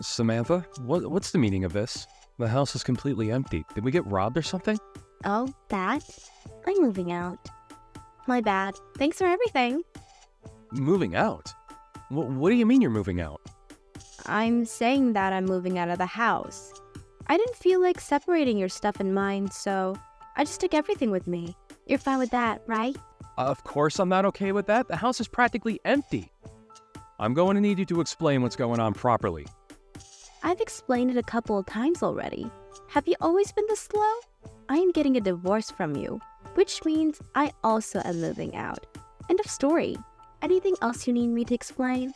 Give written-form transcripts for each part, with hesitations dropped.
Samantha, what's the meaning of this? The house is completely empty. Did we get robbed or something? Oh, that? I'm moving out. My bad. Thanks for everything. Moving out? What do you mean you're moving out? I'm saying that I'm moving out of the house. I didn't feel like separating your stuff and mine, so I just took everything with me. You're fine with that, right? Of course I'm not okay with that. The house is practically empty. I'm going to need you to explain what's going on properly. I've explained it a couple of times already. Have you always been this slow? I am getting a divorce from you, which means I also am moving out. End of story. Anything else you need me to explain?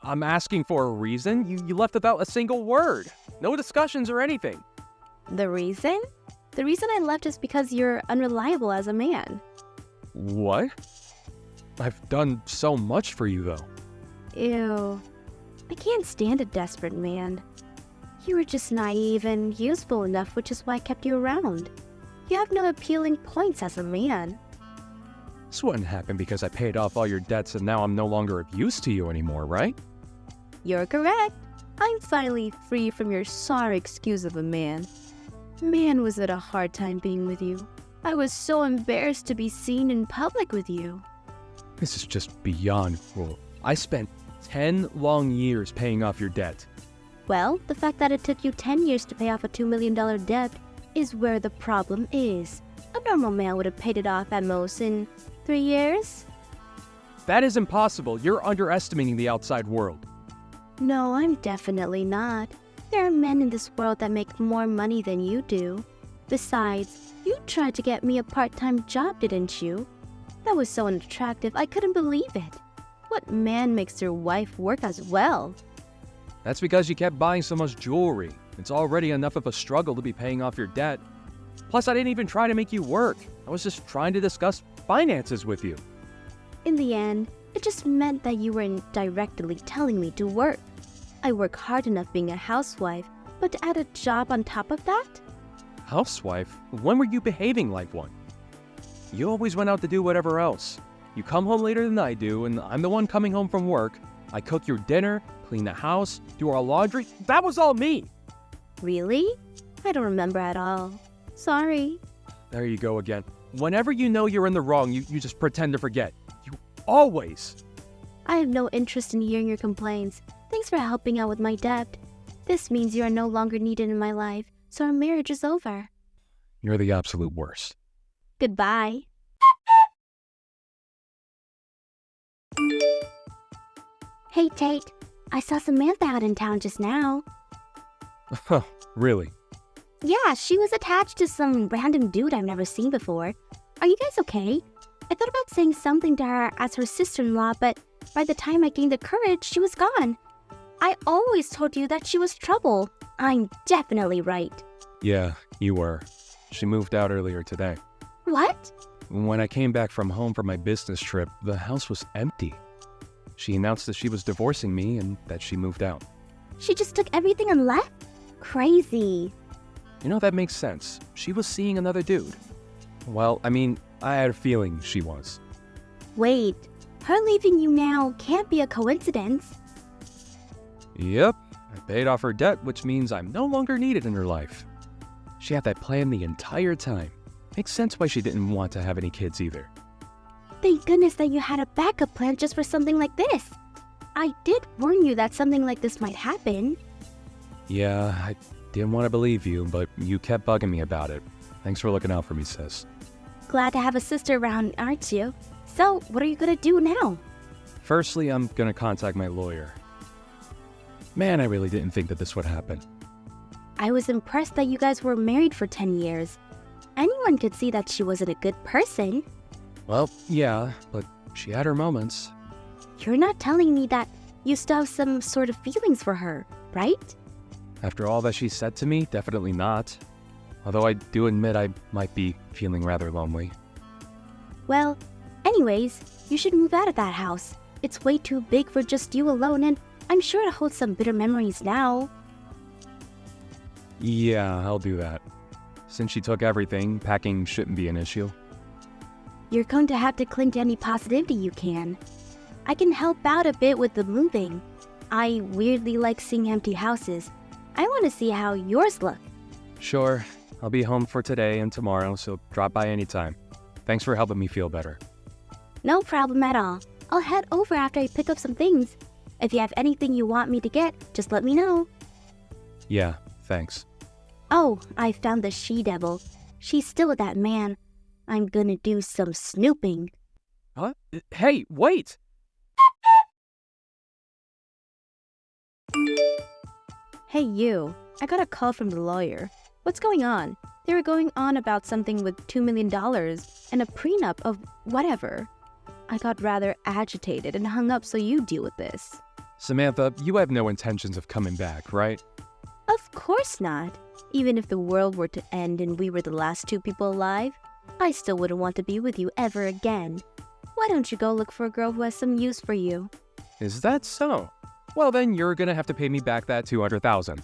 I'm asking for a reason. You left without a single word. No discussions or anything. The reason? The reason I left is because you're unreliable as a man. What? I've done so much for you, though. Ew. I can't stand a desperate man. You were just naive and useful enough, which is why I kept you around. You have no appealing points as a man. This wouldn't happen because I paid off all your debts and now I'm no longer of use to you anymore, right? You're correct. I'm finally free from your sorry excuse of a man. Man, was it a hard time being with you. I was so embarrassed to be seen in public with you. This is just beyond cruel. I spent 10 long years paying off your debt. Well, the fact that it took you 10 years to pay off a $2 million debt is where the problem is. A normal man would have paid it off at most in 3 years. That is impossible. You're underestimating the outside world. No, I'm definitely not. There are men in this world that make more money than you do. Besides, you tried to get me a part-time job, didn't you? That was so unattractive, I couldn't believe it. What man makes their wife work as well? That's because you kept buying so much jewelry. It's already enough of a struggle to be paying off your debt. Plus, I didn't even try to make you work. I was just trying to discuss finances with you. In the end, it just meant that you were indirectly telling me to work. I work hard enough being a housewife, but to add a job on top of that? Housewife? When were you behaving like one? You always went out to do whatever else. You come home later than I do, and I'm the one coming home from work. I cook your dinner, clean the house, do our laundry. That was all me! Really? I don't remember at all. Sorry. There you go again. Whenever you know you're in the wrong, you just pretend to forget. You always. I have no interest in hearing your complaints. Thanks for helping out with my debt. This means you are no longer needed in my life, so our marriage is over. You're the absolute worst. Goodbye. Hey, Tate. I saw Samantha out in town just now. Huh, really? Yeah, she was attached to some random dude I've never seen before. Are you guys okay? I thought about saying something to her as her sister-in-law, but by the time I gained the courage, she was gone. I always told you that she was trouble. I'm definitely right. Yeah, you were. She moved out earlier today. What? When I came back from home from my business trip, the house was empty. She announced that she was divorcing me and that she moved out. She just took everything and left? Crazy. You know, that makes sense. She was seeing another dude. Well, I had a feeling she was. Wait, her leaving you now can't be a coincidence. Yep, I paid off her debt, which means I'm no longer needed in her life. She had that plan the entire time. Makes sense why she didn't want to have any kids either. Thank goodness that you had a backup plan just for something like this. I did warn you that something like this might happen. Yeah, I didn't want to believe you, but you kept bugging me about it. Thanks for looking out for me, sis. Glad to have a sister around, aren't you? So, what are you gonna do now? Firstly, I'm gonna contact my lawyer. Man, I really didn't think that this would happen. I was impressed that you guys were married for 10 years. Anyone could see that she wasn't a good person. Well, yeah, but she had her moments. You're not telling me that you still have some sort of feelings for her, right? After all that she said to me, definitely not. Although I do admit I might be feeling rather lonely. Well, anyways, you should move out of that house. It's way too big for just you alone, and I'm sure it holds some bitter memories now. Yeah, I'll do that. Since she took everything, packing shouldn't be an issue. You're going to have to cling to any positivity you can. I can help out a bit with the moving. I weirdly like seeing empty houses. I want to see how yours look. Sure, I'll be home for today and tomorrow, so drop by anytime. Thanks for helping me feel better. No problem at all. I'll head over after I pick up some things. If you have anything you want me to get, just let me know. Yeah, thanks. Oh, I found the she-devil. She's still with that man. I'm gonna do some snooping. Huh? Hey, wait! Hey you, I got a call from the lawyer. What's going on? They were going on about something with $2 million and a prenup of whatever. I got rather agitated and hung up, so you deal with this. Samantha, you have no intentions of coming back, right? Of course not. Even if the world were to end and we were the last two people alive, I still wouldn't want to be with you ever again. Why don't you go look for a girl who has some use for you? Is that so? Well, then you're gonna have to pay me back that $200,000.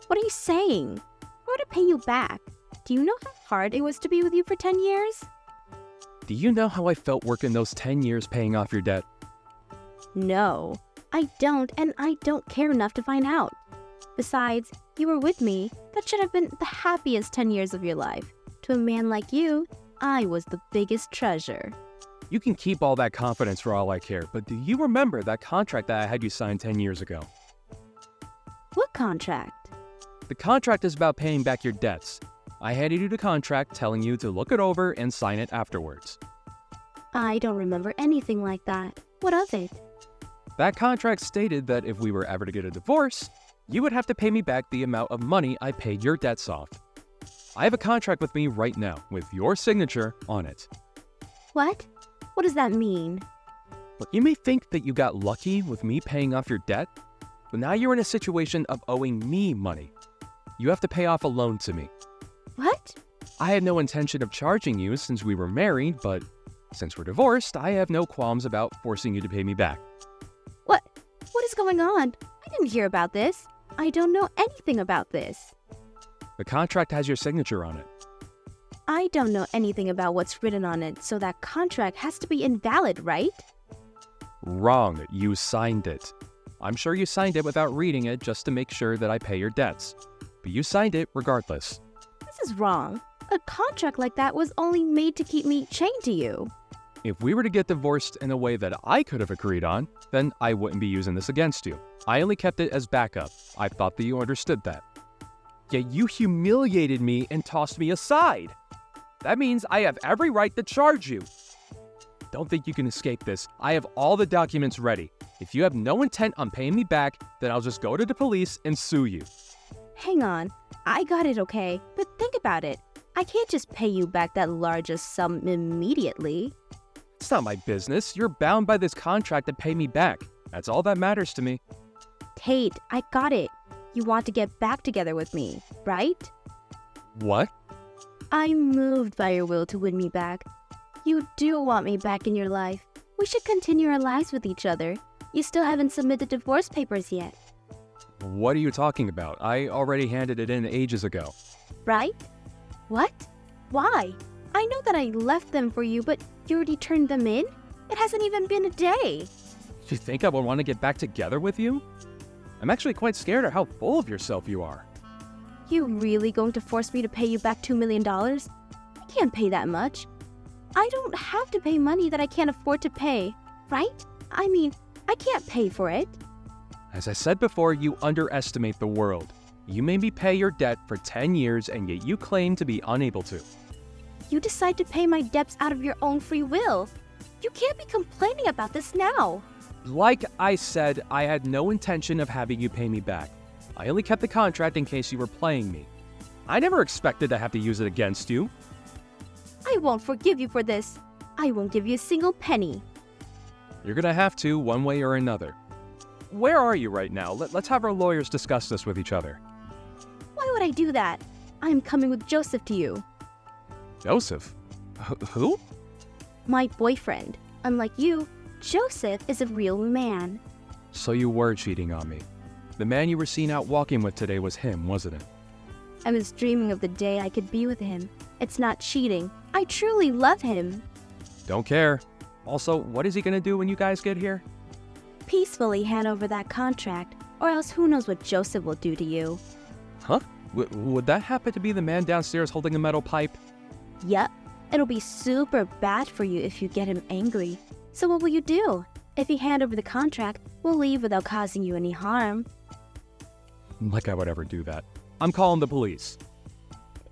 What are you saying? Where to pay you back? Do you know how hard it was to be with you for 10 years? Do you know how I felt working those 10 years paying off your debt? No, I don't, and I don't care enough to find out. Besides, you were with me. That should have been the happiest 10 years of your life. To a man like you, I was the biggest treasure. You can keep all that confidence for all I care, but do you remember that contract that I had you sign 10 years ago? What contract? The contract is about paying back your debts. I handed you the contract telling you to look it over and sign it afterwards. I don't remember anything like that. What of it? That contract stated that if we were ever to get a divorce, you would have to pay me back the amount of money I paid your debts off. I have a contract with me right now with your signature on it. What? What does that mean? Look, you may think that you got lucky with me paying off your debt, but now you're in a situation of owing me money. You have to pay off a loan to me. What? I had no intention of charging you since we were married, but since we're divorced, I have no qualms about forcing you to pay me back. What? What is going on? I didn't hear about this. I don't know anything about this. The contract has your signature on it. I don't know anything about what's written on it, so that contract has to be invalid, right? Wrong. You signed it. I'm sure you signed it without reading it just to make sure that I pay your debts. But you signed it regardless. This is wrong. A contract like that was only made to keep me chained to you. If we were to get divorced in a way that I could have agreed on, then I wouldn't be using this against you. I only kept it as backup. I thought that you understood that. Yet you humiliated me and tossed me aside. That means I have every right to charge you. Don't think you can escape this. I have all the documents ready. If you have no intent on paying me back, then I'll just go to the police and sue you. Hang on. I got it, okay? But think about it. I can't just pay you back that large a sum immediately. It's not my business. You're bound by this contract to pay me back. That's all that matters to me. Tate, I got it. You want to get back together with me, right? What? I'm moved by your will to win me back. You do want me back in your life. We should continue our lives with each other. You still haven't submitted divorce papers yet, What are you talking about? I already handed it in ages ago. right? What? Why? I know that I left them for you, but you already turned them in? It hasn't even been a day. Do you think I would want to get back together with you? I'm actually quite scared of how full of yourself you are. You really going to force me to pay you back $2 million? I can't pay that much. I don't have to pay money that I can't afford to pay, right? I mean, I can't pay for it. As I said before, you underestimate the world. You made me pay your debt for 10 years, and yet you claim to be unable to. You decide to pay my debts out of your own free will. You can't be complaining about this now. Like I said, I had no intention of having you pay me back. I only kept the contract in case you were playing me. I never expected to have to use it against you. I won't forgive you for this. I won't give you a single penny. You're gonna have to, one way or another. Where are you right now? Let's have our lawyers discuss this with each other. Why would I do that? I'm coming with Joseph to you. Joseph? Who? My boyfriend. Unlike you, Joseph is a real man. So you were cheating on me. The man you were seen out walking with today was him, wasn't it? I was dreaming of the day I could be with him. It's not cheating. I truly love him. Don't care. Also, what is he gonna do when you guys get here? peacefully hand over that contract, or else who knows what Joseph will do to you. Huh? Would that happen to be the man downstairs holding a metal pipe? Yup, it'll be super bad for you if you get him angry. So what will you do? If you hand over the contract, we'll leave without causing you any harm. Like I would ever do that. I'm calling the police.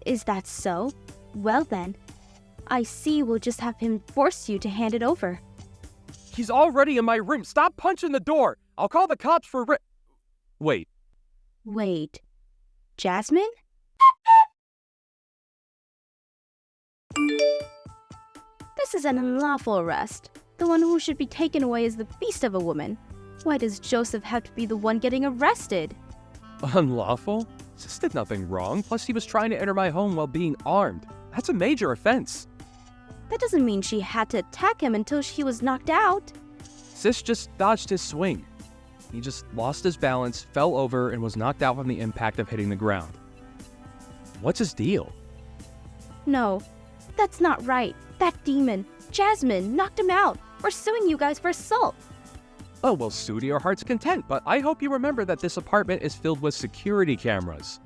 Is that so? Well then, I see we'll just have him force you to hand it over. He's already in my room. Stop punching the door. I'll call the cops for Wait. Jasmine? This is an unlawful arrest. The one who should be taken away is the beast of a woman. Why does Joseph have to be the one getting arrested? Unlawful? Sis did nothing wrong. Plus, he was trying to enter my home while being armed. That's a major offense. That doesn't mean she had to attack him until he was knocked out. Sis just dodged his swing. He just lost his balance, fell over, and was knocked out from the impact of hitting the ground. What's his deal? No, that's not right. That demon, Jasmine, knocked him out. We're suing you guys for assault. Oh, well, sue to your heart's content, but I hope you remember that this apartment is filled with security cameras.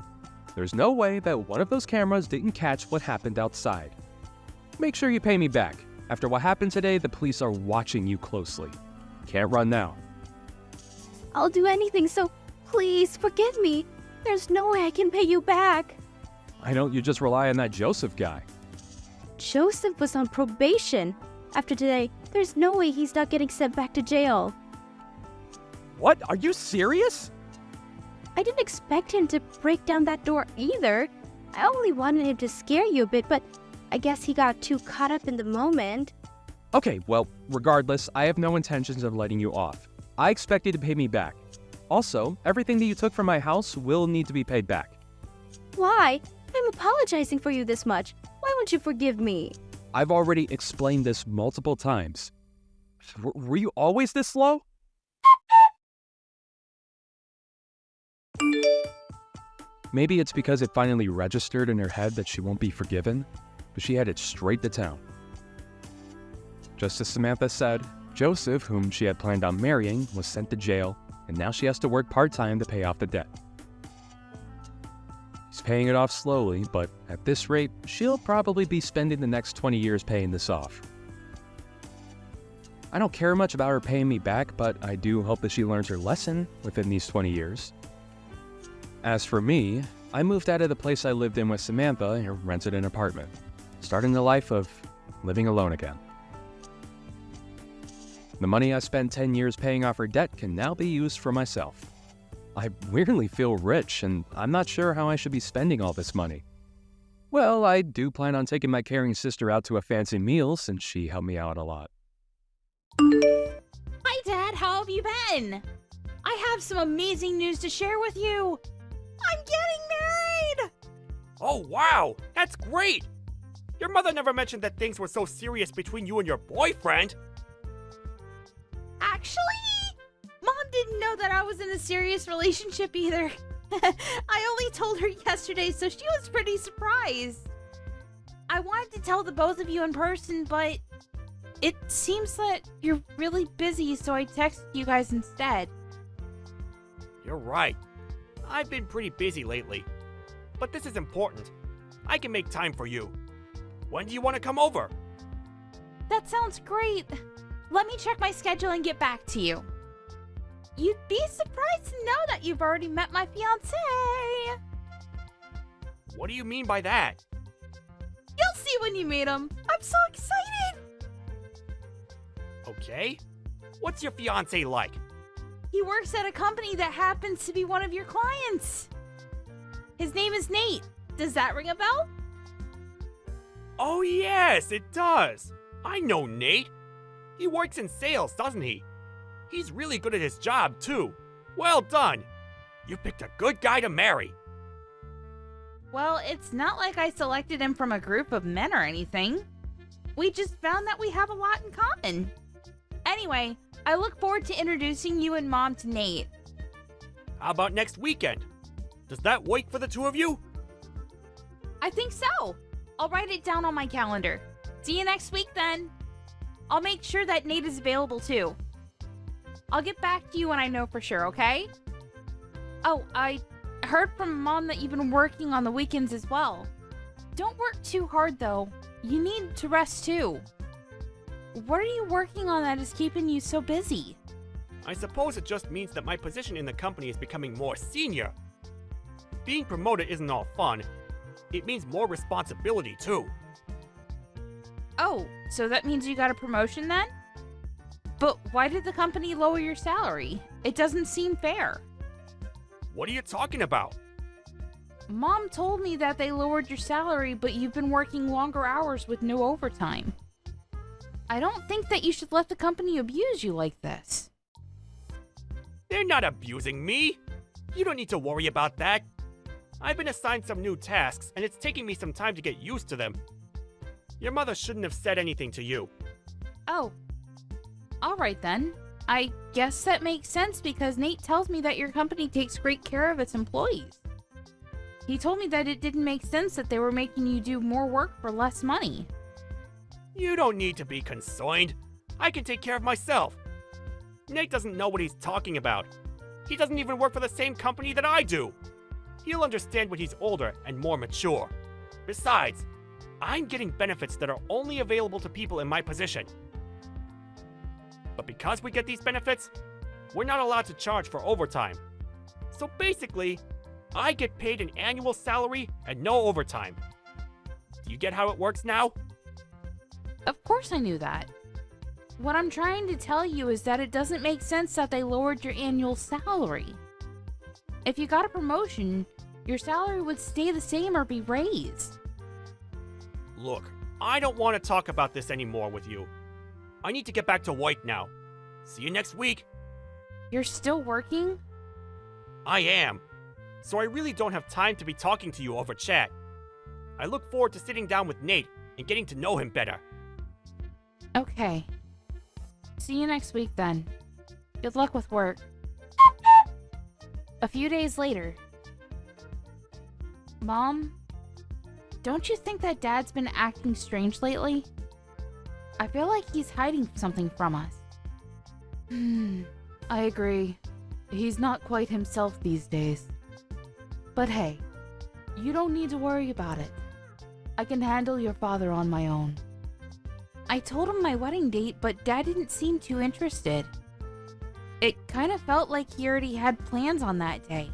There's no way that one of those cameras didn't catch what happened outside. Make sure you pay me back. After what happened today, the police are watching you closely. Can't run now. I'll do anything, so please forgive me. There's no way I can pay you back. Why don't you just rely on that Joseph guy? Joseph was on probation. After today, there's no way he's not getting sent back to jail. What? Are you serious? I didn't expect him to break down that door either. I only wanted him to scare you a bit, but I guess he got too caught up in the moment. Okay, well, regardless, I have no intentions of letting you off. I expect you to pay me back. Also, everything that you took from my house will need to be paid back. Why? I'm apologizing for you this much. Why won't you forgive me? I've already explained this multiple times. Were you always this slow? Maybe it's because it finally registered in her head that she won't be forgiven, but she headed straight to town. Just as Samantha said, Joseph, whom she had planned on marrying, was sent to jail, and now she has to work part-time to pay off the debt. He's paying it off slowly, but at this rate, she'll probably be spending the next 20 years paying this off. I don't care much about her paying me back, but I do hope that she learns her lesson within these 20 years. As for me, I moved out of the place I lived in with Samantha and rented an apartment, starting the life of living alone again. The money I spent 10 years paying off her debt can now be used for myself. I weirdly feel rich, and I'm not sure how I should be spending all this money. Well, I do plan on taking my caring sister out to a fancy meal since she helped me out a lot. Hi, Dad. How have you been? I have some amazing news to share with you. I'm getting married! Oh, wow! That's great! Your mother never mentioned that things were so serious between you and your boyfriend. Actually, Mom didn't know that I was in a serious relationship either. I only told her yesterday, so she was pretty surprised. I wanted to tell the both of you in person, but it seems that you're really busy, so I texted you guys instead. You're right. I've been pretty busy lately. But this is important. I can make time for you. When do you want to come over? That sounds great. Let me check my schedule and get back to you. You'd be surprised to know that you've already met my fiancé. What do you mean by that? You'll see when you meet him. I'm so excited. Okay. What's your fiancé like? He works at a company that happens to be one of your clients. His name is Nate. Does that ring a bell? Oh yes, it does. I know Nate. He works in sales, doesn't he? He's really good at his job, too. Well done. You picked a good guy to marry. Well, it's not like I selected him from a group of men or anything. We just found that we have a lot in common. Anyway, I look forward to introducing you and Mom to Nate. How about next weekend? Does that work for the two of you? I think so. I'll write it down on my calendar. See you next week then. I'll make sure that Nate is available too. I'll get back to you when I know for sure, okay? Oh, I heard from Mom that you've been working on the weekends as well. Don't work too hard, though. You need to rest, too. What are you working on that is keeping you so busy? I suppose it just means that my position in the company is becoming more senior. Being promoted isn't all fun. It means more responsibility, too. Oh, so that means you got a promotion then? But why did the company lower your salary? It doesn't seem fair. What are you talking about? Mom told me that they lowered your salary, but you've been working longer hours with no overtime. I don't think that you should let the company abuse you like this. They're not abusing me. You don't need to worry about that. I've been assigned some new tasks, and it's taking me some time to get used to them. Your mother shouldn't have said anything to you. Oh. Alright then. I guess that makes sense because Nate tells me that your company takes great care of its employees. He told me that it didn't make sense that they were making you do more work for less money. You don't need to be concerned. I can take care of myself. Nate doesn't know what he's talking about. He doesn't even work for the same company that I do. He'll understand when he's older and more mature. Besides, I'm getting benefits that are only available to people in my position. But because we get these benefits, we're not allowed to charge for overtime. So basically, I get paid an annual salary and no overtime. Do you get how it works now? Of course I knew that. What I'm trying to tell you is that it doesn't make sense that they lowered your annual salary. If you got a promotion, your salary would stay the same or be raised. Look, I don't want to talk about this anymore with you. I need to get back to work now. See you next week. You're still working? I am. So I really don't have time to be talking to you over chat. I look forward to sitting down with Nate and getting to know him better. Okay. See you next week then. Good luck with work. A few days later. Mom, don't you think that Dad's been acting strange lately? I feel like he's hiding something from us. I agree. He's not quite himself these days. But hey, you don't need to worry about it. I can handle your father on my own. I told him my wedding date, but Dad didn't seem too interested. It kind of felt like he already had plans on that day.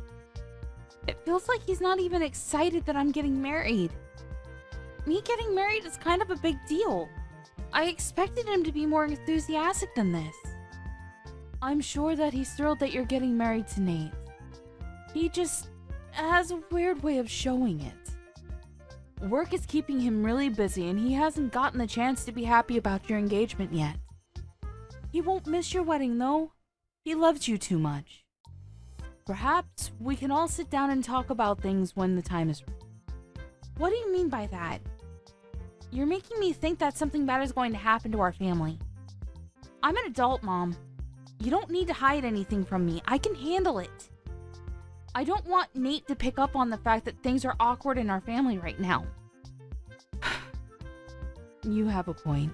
It feels like he's not even excited that I'm getting married. Me getting married is kind of a big deal. I expected him to be more enthusiastic than this. I'm sure that he's thrilled that you're getting married to Nate. He just has a weird way of showing it. Work is keeping him really busy and he hasn't gotten the chance to be happy about your engagement yet. He won't miss your wedding though. He loves you too much. Perhaps we can all sit down and talk about things when the time is right. What do you mean by that? You're making me think that something bad is going to happen to our family. I'm an adult, Mom. You don't need to hide anything from me. I can handle it. I don't want Nate to pick up on the fact that things are awkward in our family right now. You have a point.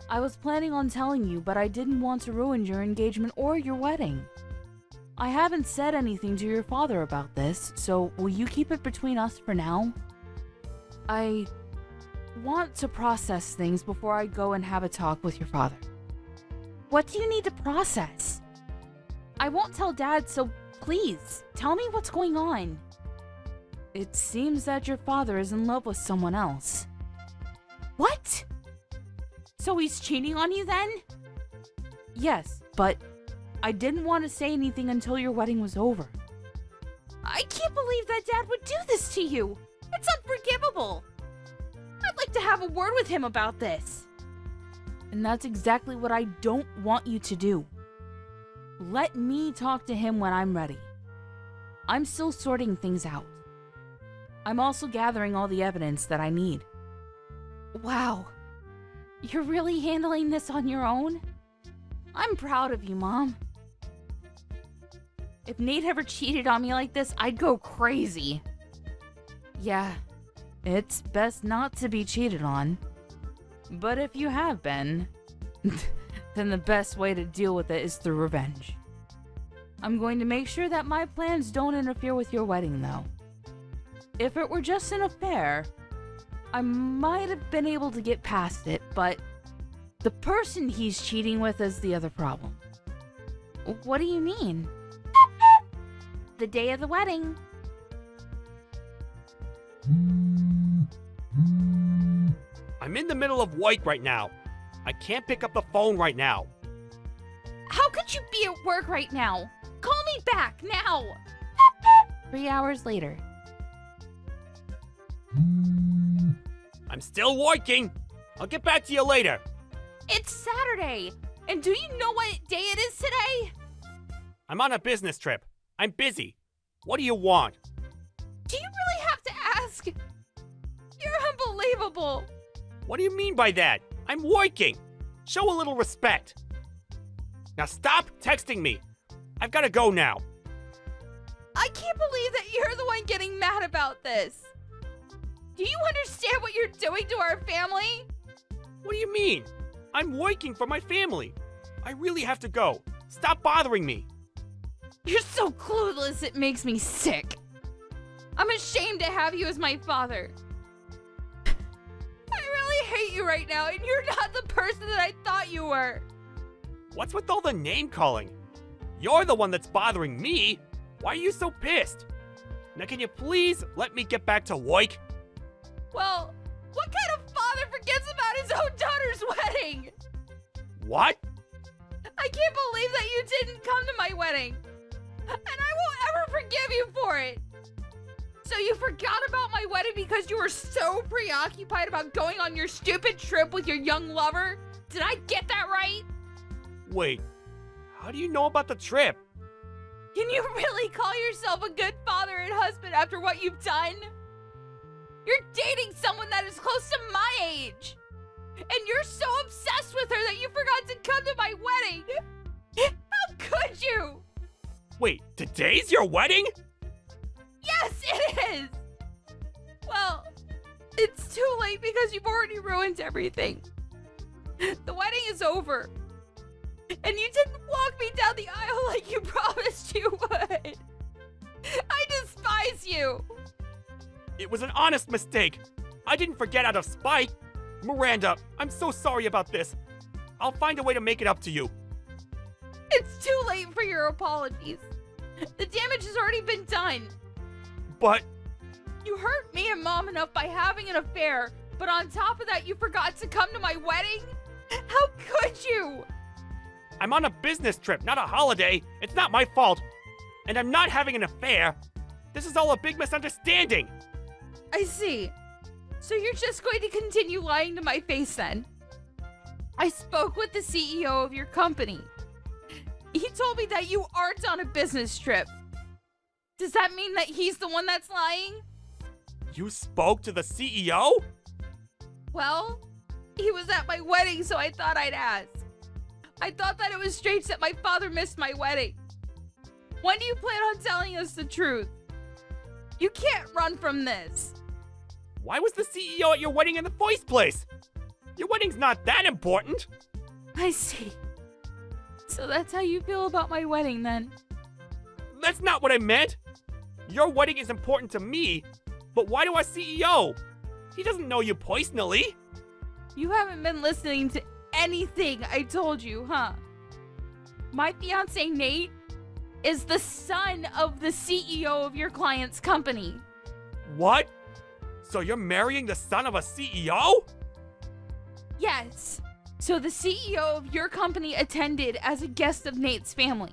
I was planning on telling you, but I didn't want to ruin your engagement or your wedding. I haven't said anything to your father about this, so will you keep it between us for now? I want to process things before I go and have a talk with your father. What do you need to process? I won't tell Dad, so please, tell me what's going on. It seems that your father is in love with someone else. What? So he's cheating on you then? Yes, but I didn't want to say anything until your wedding was over. I can't believe that Dad would do this to you. It's unforgivable. I'd like to have a word with him about this. And that's exactly what I don't want you to do. Let me talk to him when I'm ready. I'm still sorting things out. I'm also gathering all the evidence that I need. Wow. You're really handling this on your own? I'm proud of you, Mom. If Nate ever cheated on me like this, I'd go crazy. Yeah, it's best not to be cheated on. But if you have been, then the best way to deal with it is through revenge. I'm going to make sure that my plans don't interfere with your wedding, though. If it were just an affair, I might have been able to get past it, but the person he's cheating with is the other problem. What do you mean? The day of the wedding. I'm in the middle of work right now. I can't pick up the phone right now. How could you be at work right now? Call me back now! 3 hours later. I'm still working. I'll get back to you later. It's Saturday! And do you know what day it is today? I'm on a business trip. I'm busy. What do you want? Do you really have to ask? You're unbelievable! What do you mean by that? I'm working. Show a little respect. Now stop texting me. I've got to go now. I can't believe that you're the one getting mad about this. Do you understand what you're doing to our family? What do you mean? I'm working for my family. I really have to go. Stop bothering me. You're so clueless, it makes me sick. I'm ashamed to have you as my father. I really hate you right now, and you're not the person that I thought you were. What's with all the name calling? You're the one that's bothering me. Why are you so pissed? Now can you please let me get back to work? Well, what kind of father forgets about his own daughter's wedding? What? I can't believe that you didn't come to my wedding. And I won't ever forgive you for it. So you forgot about my wedding because you were so preoccupied about going on your stupid trip with your young lover? Did I get that right? Wait, how do you know about the trip? Can you really call yourself a good father and husband after what you've done? You're dating someone that is close to my age. And you're so obsessed with her that you forgot to come to my wedding. How could you? Wait, today's your wedding? Yes, it is! Well, it's too late because you've already ruined everything. The wedding is over. And you didn't walk me down the aisle like you promised you would. I despise you. It was an honest mistake. I didn't forget out of spite. Miranda, I'm so sorry about this. I'll find a way to make it up to you. It's too late for your apologies. The damage has already been done. But You hurt me and Mom enough by having an affair, but on top of that, you forgot to come to my wedding? How could you? I'm on a business trip, not a holiday. It's not my fault. And I'm not having an affair. This is all a big misunderstanding. I see. So you're just going to continue lying to my face then? I spoke with the CEO of your company. He told me that you aren't on a business trip. Does that mean that he's the one that's lying? You spoke to the CEO? Well, he was at my wedding, so I thought I'd ask. I thought that it was strange that my father missed my wedding. When do you plan on telling us the truth? You can't run from this. Why was the CEO at your wedding in the first place? Your wedding's not that important. I see. So that's how you feel about my wedding then? That's not what I meant. Your wedding is important to me, but why to our CEO? He doesn't know you personally. You haven't been listening to anything I told you, huh? My fiance Nate is the son of the CEO of your client's company. What? So you're marrying the son of a CEO? Yes. So the CEO of your company attended as a guest of Nate's family.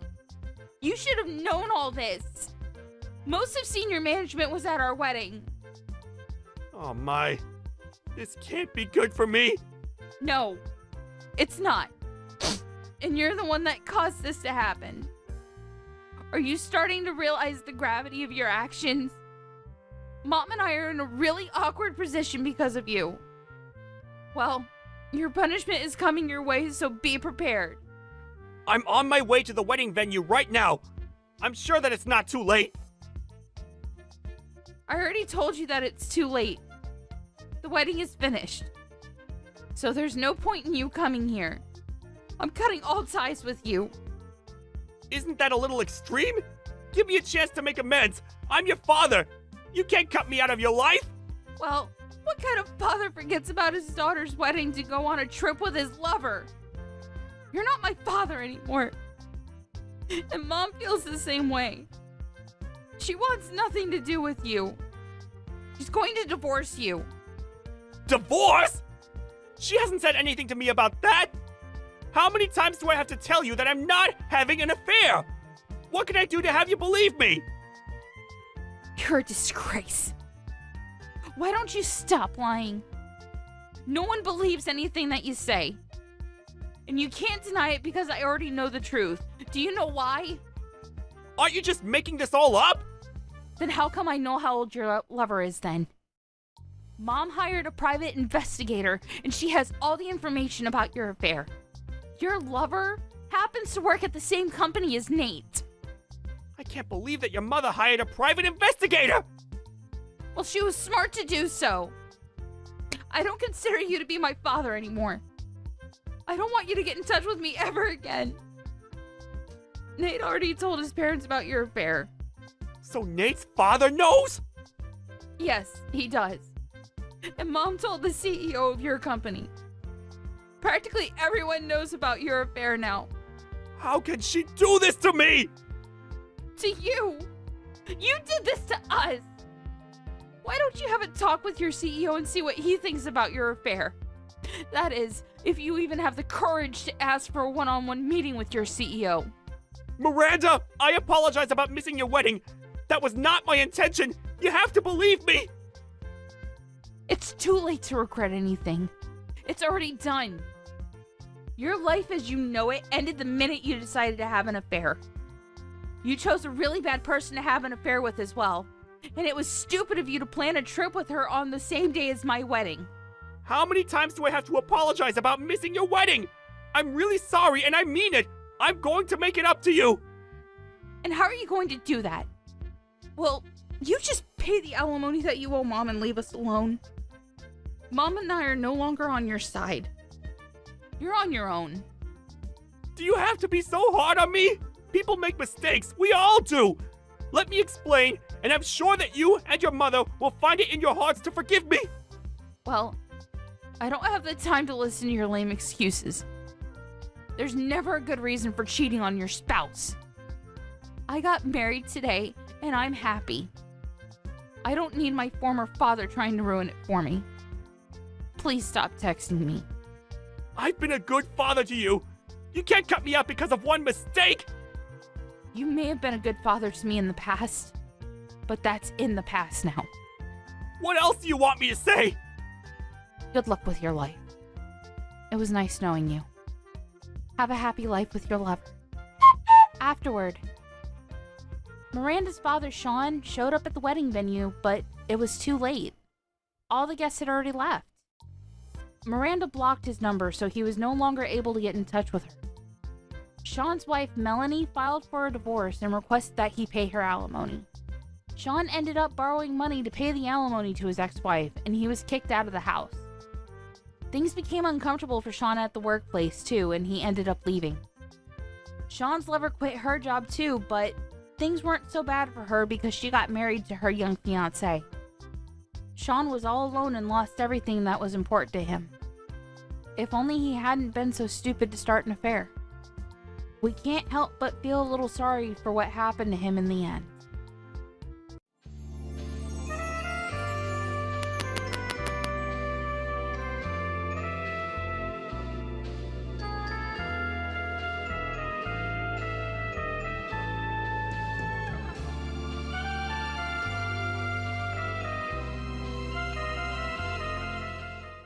You should have known all this. Most of senior management was at our wedding. Oh my. This can't be good for me. No, it's not. And you're the one that caused this to happen. Are you starting to realize the gravity of your actions? Mom and I are in a really awkward position because of you. Well, your punishment is coming your way, so be prepared. I'm on my way to the wedding venue right now. I'm sure that it's not too late. I already told you that it's too late. The wedding is finished. So there's no point in you coming here. I'm cutting all ties with you. Isn't that a little extreme? Give me a chance to make amends. I'm your father. You can't cut me out of your life. Well, what kind of father forgets about his daughter's wedding to go on a trip with his lover? You're not my father anymore. And Mom feels the same way. She wants nothing to do with you. She's going to divorce you. Divorce? She hasn't said anything to me about that. How many times do I have to tell you that I'm not having an affair? What can I do to have you believe me? You're a disgrace. Why don't you stop lying? No one believes anything that you say. And you can't deny it because I already know the truth. Do you know why? Aren't you just making this all up? Then how come I know how old your lover is then? Mom hired a private investigator and she has all the information about your affair. Your lover happens to work at the same company as Nate. I can't believe that your mother hired a private investigator! Well, she was smart to do so. I don't consider you to be my father anymore. I don't want you to get in touch with me ever again. Nate already told his parents about your affair. So Nate's father knows? Yes, he does. And Mom told the CEO of your company. Practically everyone knows about your affair now. How can she do this to me? To you! You did this to us! Why don't you have a talk with your CEO and see what he thinks about your affair? That is, if you even have the courage to ask for a one-on-one meeting with your CEO. Miranda, I apologize about missing your wedding. That was not my intention. You have to believe me. It's too late to regret anything. It's already done. Your life as you know it ended the minute you decided to have an affair. You chose a really bad person to have an affair with as well. And it was stupid of you to plan a trip with her on the same day as my wedding. How many times do I have to apologize about missing your wedding? I'm really sorry and I mean it. I'm going to make it up to you. And how are you going to do that? Well, you just pay the alimony that you owe Mom and leave us alone. Mom and I are no longer on your side. You're on your own. Do you have to be so hard on me? People make mistakes. We all do. Let me explain, and I'm sure that you and your mother will find it in your hearts to forgive me. Well, I don't have the time to listen to your lame excuses. There's never a good reason for cheating on your spouse. I got married today, and I'm happy. I don't need my former father trying to ruin it for me. Please stop texting me. I've been a good father to you. You can't cut me out because of one mistake. You may have been a good father to me in the past, but that's in the past now. What else do you want me to say? Good luck with your life. It was nice knowing you. Have a happy life with your lover. Afterward, Miranda's father, Sean, showed up at the wedding venue, but it was too late. All the guests had already left. Miranda blocked his number, so he was no longer able to get in touch with her. Sean's wife, Melanie, filed for a divorce and requested that he pay her alimony. Sean ended up borrowing money to pay the alimony to his ex-wife, and he was kicked out of the house. Things became uncomfortable for Sean at the workplace, too, and he ended up leaving. Sean's lover quit her job, too, but things weren't so bad for her because she got married to her young fiancé. Sean was all alone and lost everything that was important to him. If only he hadn't been so stupid to start an affair. We can't help but feel a little sorry for what happened to him in the end.